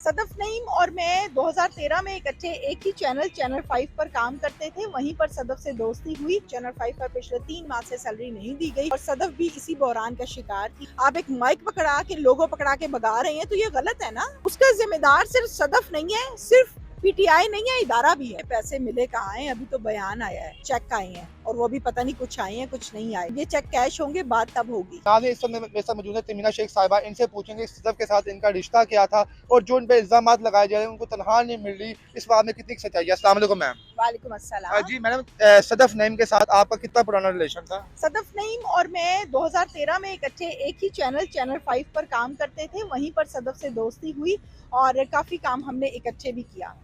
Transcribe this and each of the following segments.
सदफ नईम और मैं 2013 में इकट्ठे एक ही चैनल 5 पर काम करते थे। वहीं पर सदफ से दोस्ती हुई। चैनल 5 पर पिछले 3 माह से सैलरी नहीं दी गई और सदफ भी इसी बहरान का शिकार थी। आप एक माइक पकड़ा के लोगो पकड़ा के भगा रहे हैं तो ये गलत है ना। उसका जिम्मेदार सिर्फ सदफ नहीं है, सिर्फ पीटीआई नहीं है, इदारा भी है। पैसे मिले कहाँ हैं? अभी तो बयान आया है, चेक आए हैं और वो भी पता नहीं कुछ आए हैं कुछ नहीं आए। ये चेक कैश होंगे, बात तब होगी। इस समय मेरे साथ मौजूद है तमीना शेख साहिबा। इनसे पूछेंगे सदफ के साथ इनका रिश्ता क्या था और जो इन पे इल्जाम लगाए जा रहे हैं उनको तनख्वाह नहीं मिल रही, इस बात में कितनी सच्चाई है। अस्सलाम वालेकुम मैम। वालेकुम अस्सलाम। जी मैडम, सदफ नईम के साथ आपका कितना पुराना रिलेशन था? सदफ नईम और मैं 2013 में इकट्ठे एक ही चैनल 5 पर काम करते थे। वहीं पर सदफ से दोस्ती हुई और काफी काम हमने इकट्ठे भी किया।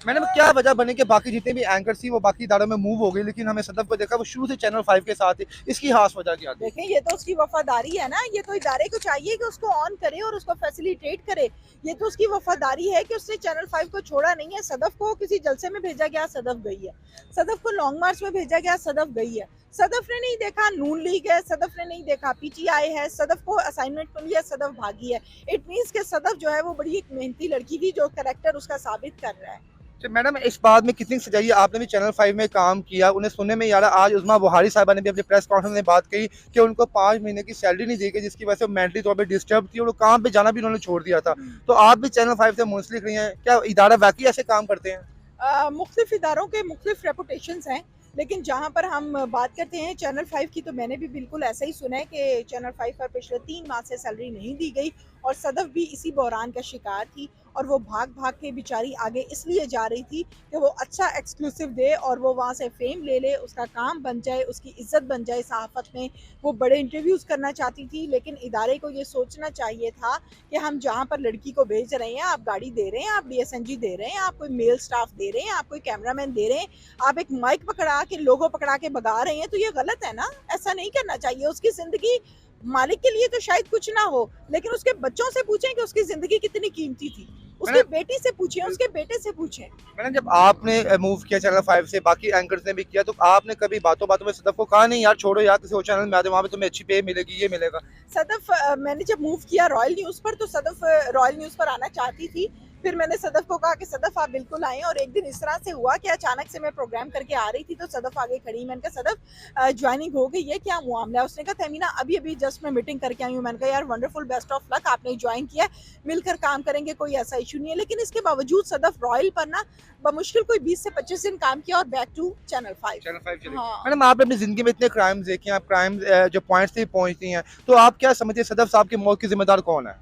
मैडम, क्या वजह बनी कि बाकी जितने भी एंकर थी वो बाकी इदारों में मूव हो गई, लेकिन हमें सदफ को देखा वो शुरू से चैनल 5 के साथ थी। इसकी खास वजह क्या थी? देखें, ये तो उसकी वफादारी है ना। ये तो इदारे को चाहिए कि उसको ऑन करे और उसको फैसिलिटेट करे। ये तो उसकी वफादारी है कि उसने चैनल 5 को छोड़ा नहीं है। सदफ को किसी जलसे में भेजा गया, सदफ गई है। सदफ को लॉन्ग मार्च में भेजा गया, सदफ गई है। सदफ ने नहीं देखा नून लीग है, सदफ ने नहीं देखा पीटीआई है, सदफ को असाइनमेंट मिली है, सदफ भागी है। इट मीन्स के सदफ जो है वो बड़ी एक मेहनती लड़की थी जो कैरेक्टर उसका साबित कर रहा है। तो मैडम, इस बात में कितनी सच्चाई है? आपने भी चैनल 5 में काम किया, उन्हें सुनने में यार आज उज़मा बुहारी साहिबा ने भी अपनी प्रेस कॉन्फ्रेंस में बात कही कि उनको 5 महीने की सैलरी नहीं दी गई, जिसकी वजह से मेंटली तौर पे डिस्टर्ब थी और वो काम पे जाना भी उन्होंने छोड़ दिया था। तो आप भी चैनल 5 से मुंसलिक रही हैं, क्या इदारा वाकई ऐसे काम करते हैं? मुख्तलिफ इदारों के मुख्तलिफ रेपुटेशंस हैं, लेकिन जहाँ पर हम बात करते हैं चैनल 5 की, तो मैंने भी बिल्कुल ऐसा ही सुना है कि चैनल 5 पर पिछले 3 माह से सैलरी नहीं दी गई और सदफ भी इसी बहरान का शिकार थी। और वो भाग भाग के बेचारी आगे इसलिए जा रही थी कि वो अच्छा एक्सक्लूसिव दे और वो वहाँ से फेम ले ले, उसका काम बन जाए, उसकी इज्जत बन जाए सहाफ़त में। वो बड़े इंटरव्यूज़ करना चाहती थी, लेकिन इदारे को ये सोचना चाहिए था कि हम जहाँ पर लड़की को भेज रहे हैं, आप गाड़ी दे रहे हैं, आप DSNG दे रहे हैं, आप कोई मेल स्टाफ दे रहे हैं, आप कोई कैमरामैन दे रहे हैं, आप एक माइक पकड़ा के लोगो पकड़ा के भगा रहे हैं, तो ये गलत है ना। ऐसा नहीं करना चाहिए। उसकी ज़िंदगी मालिक के लिए तो शायद कुछ ना हो, लेकिन उसके बच्चों से पूछें कि उसकी ज़िंदगी कितनी कीमती थी। उसकी बेटी से पूछें, उसके बेटे से पूछें। मैंने जब आपने मूव किया चैनल 5 से, बाकी एंकर्स ने भी किया, तो आपने कभी बातों बातों में सदफ को कहा नहीं यार छोड़ो यार, किसी और चैनल में आते, वहाँ पे तुम्हें अच्छी पे मिलेगी, ये मिलेगा? सदफ मैंने जब मूव किया रॉयल न्यूज़ पर, तो सदफ रॉयल न्यूज़ पर आना चाहती थी। फिर मैंने सदफ को कहा कि सदफ आप बिल्कुल आएँ, और एक दिन इस तरह से हुआ कि अचानक से मैं प्रोग्राम करके आ रही थी तो सदफ आगे खड़ी। मैंने कहा सदफ ज्वाइनिंग हो गई है, क्या मामला है? उसने कहा तहमीना अभी अभी जस्ट मैं मीटिंग करके आई हूँ। मैंने कहा यार वंडरफुल, बेस्ट ऑफ लक, आपने ज्वाइन किया, मिलकर काम करेंगे, कोई ऐसा इशू नहीं है। लेकिन इसके बावजूद सदफ रॉयल पर ना बमुश्किल कोई 20 से 25 दिन काम किया और बैक टू चैनल 5। चैनल 5 चले। हाँ। मैडम, आपने अपनी जिंदगी में इतने क्राइम्स देखे हैं, आप क्राइम जो पॉइंट्स से पहुंचती हैं, तो आप क्या समझते हैं सदफ साहब की मौत की जिम्मेदार कौन है?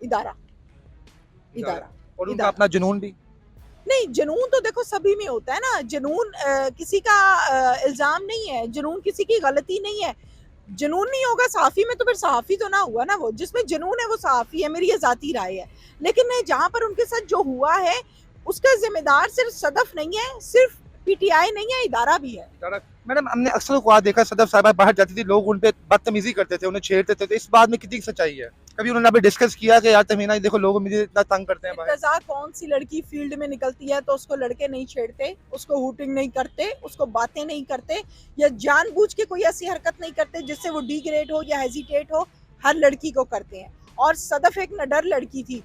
इदारा। इदारा और उनका इदारा अपना जुनून भी? नहीं, जुनून तो देखो सभी में होता है ना। जुनून किसी का इल्जाम नहीं है, जुनून किसी की गलती नहीं है। जुनून नहीं होगा सहाफ़ी में तो फिर सहाफ़ी तो ना हुआ ना। वो जिसमें जुनून है वो सहाफ़ी है, मेरी ये ज़ाती राय है। लेकिन जहाँ पर उनके साथ जो हुआ है उसका जिम्मेदार सिर्फ सदफ नहीं है, सिर्फ पीटीआई नहीं है, इदारा भी है। मैडम, हमने अक्सर को देखा सदफ साहबा बाहर जाती थी, लोग उन पे बदतमीजी करते थे, उन्हें छेड़ते थे, तो इस बात में कितनी सच्चाई है? कभी उन्होंने अभी डिस्कस किया कि यार तमीना देखो लोग मुझे इतना तंग करते हैं बाहर? इत्तज़ा कौन सी लड़की फील्ड में निकलती है तो उसको लड़के नहीं छेड़ते, उसको हूटिंग नहीं करते, उसको बातें नहीं करते, या जानबूझ के कोई ऐसी हरकत नहीं करते जिससे वो डिग्रेड हो या हेजिटेट हो। हर लड़की को करते हैं। और सदफ एक नडर लड़की थी,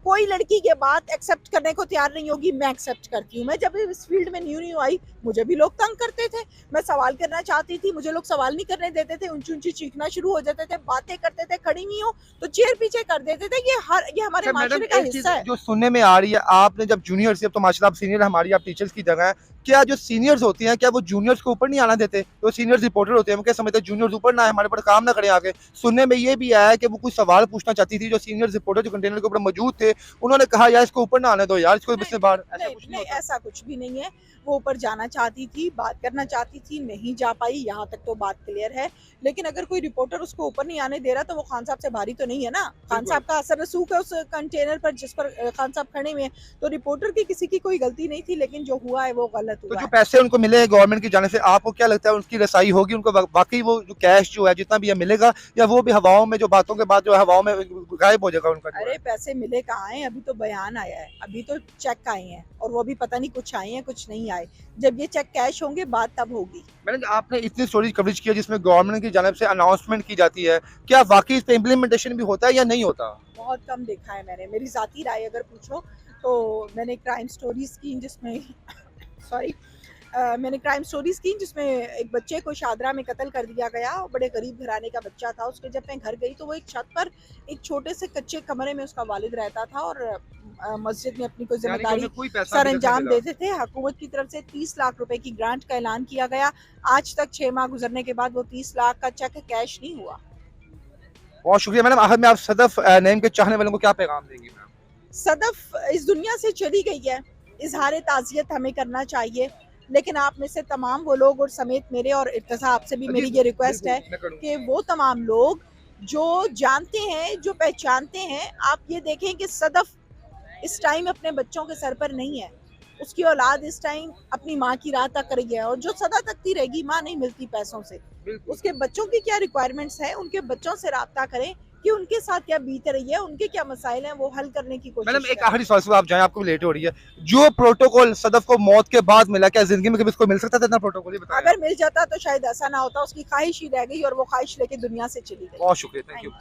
कोई लड़की के बात एक्सेप्ट करने को तैयार नहीं होगी। मैं एक्सेप्ट करती हूँ। मैं जब इस फील्ड में न्यू आई, मुझे भी लोग तंग करते थे, मैं सवाल करना चाहती थी, मुझे लोग सवाल नहीं करने देते थे, ऊंची ऊंची चीखना शुरू हो जाते थे, बातें करते थे, खड़ी हुई हो तो चेयर पीछे कर देते थे। ये हमारे माशरे का हिस्सा है। जो सुनने में आ रही है, आपने जब जूनियर से, अब तो माशाल्लाह आप सीनियर, हमारी आप टीचर्स की जगह है, क्या जो सीनियर्स होती हैं क्या वो जूनियर्स को ऊपर नहीं आना देते? जो सीनियर्स रिपोर्टर होते हैं वो क्या समझते हैं जूनियर्स ऊपर ना है, हमारे ऊपर काम ना करें आगे? सुनने में ये भी आया है कि वो कुछ सवाल पूछना चाहती थी, जो सीनियर रिपोर्टर जो कंटेनर के ऊपर मौजूद थे, उन्होंने कहा यार इसको ऊपर ना आने दो यार, इसको बस बाहर। ऐसा कुछ नहीं होता? ऐसा कुछ भी नहीं है। वो ऊपर जाना चाहती थी, बात करना चाहती थी, नहीं जा पाई, यहाँ तक तो बात क्लियर है। लेकिन अगर कोई रिपोर्टर उसको ऊपर नहीं आने दे रहा तो वो खान साहब से भारी तो नहीं है ना। खान साहब का असर रसूख है उस कंटेनर पर जिस पर खान साहब खड़े हुए हैं। तो रिपोर्टर की किसी की कोई गलती नहीं थी, लेकिन जो हुआ है वो गलत गलत तो हुआ जो है। पैसे उनको मिले गवर्नमेंट की जाने से आपको क्या लगता है उनकी रसाई होगी उनको बाकी वो जो कैश जो है जितना भी है मिलेगा या वो भी हवाओं में जो बातों के बाद जो है हवाओं में गायब हो जाएगा उनका जो अरे है? पैसे मिले कहाँ हैं, अभी तो बयान आया है, अभी तो चेक आए हैं और वो भी पता नहीं कुछ आए हैं कुछ नहीं आए। जब ये चेक कैश होंगे बात तब होगी। मैंने आपने इतनी स्टोरी कवरेज किया जिसमें गवर्नमेंट की जानिब से अनाउंसमेंट की जाती है, क्या वाकई इस पे इम्प्लीमेंटेशन भी होता है या नहीं होता? बहुत कम देखा है मैंने, मेरी ज़ाती राय अगर पूछो तो मैंने क्राइम स्टोरीज़ की जिसमें सॉरी मैंने क्राइम स्टोरीज़ की जिसमें एक बच्चे को शादरा में कत्ल कर दिया गया, बड़े गरीब घराने का बच्चा था। उसके जब मैं घर गई तो वो एक छत पर एक छोटे से कच्चे कमरे में उसका वालिद रहता था और मस्जिद में अपनी कोई यानी कि जिम्मेदारी उन्हें कोई पैसा सर अभी तक नहीं अंजाम मिला। देते थे। हुकूमत की तरफ से 30 लाख रुपए की ग्रांट का ऐलान किया गया। आज तक 6 माह गुजरने के बाद वो 30 लाख का चेक कैश नहीं हुआ। बहुत शुक्रिया मैडम। आखिर में आप सदफ नेम के चाहने वालों को क्या पैगाम देंगी मैम? सदफ इस दुनिया से चली गई है, इजहार ताज़ियत हमें करना चाहिए, लेकिन आप में से तमाम वो लोग और समेत मेरे और इर्तिज़ा आपसे भी मेरी ये रिक्वेस्ट है कि वो तमाम लोग जो जानते हैं जो पहचानते हैं, आप ये देखें कि सदफ इस टाइम अपने बच्चों के सर पर नहीं है, उसकी औलाद इस टाइम अपनी माँ की राह तक रही है और जो सदा तकती रहेगी, माँ नहीं मिलती पैसों से। उसके बच्चों की क्या रिक्वायरमेंट्स है, उनके बच्चों से राब्ता करें कि उनके साथ क्या बीत रही है, उनके क्या मसाइल हैं, वो हल करने की मैडम कोशिश एक करें। आखिरी सवाल से आप जाएं, आपको लेट हो रही है। जो प्रोटोकॉल सदफ को मौत के बाद मिला, क्या जिंदगी में कभी इसको मिल सकता था इतना प्रोटोकॉल? ये बताएं। अगर मिल जाता तो शायद ऐसा ना होता, उसकी ख्वाहिश ही रह गई और वो ख्वाहिश लेके दुनिया से चली गई। बहुत शुक्रिया, थैंक थैंक यू। यू।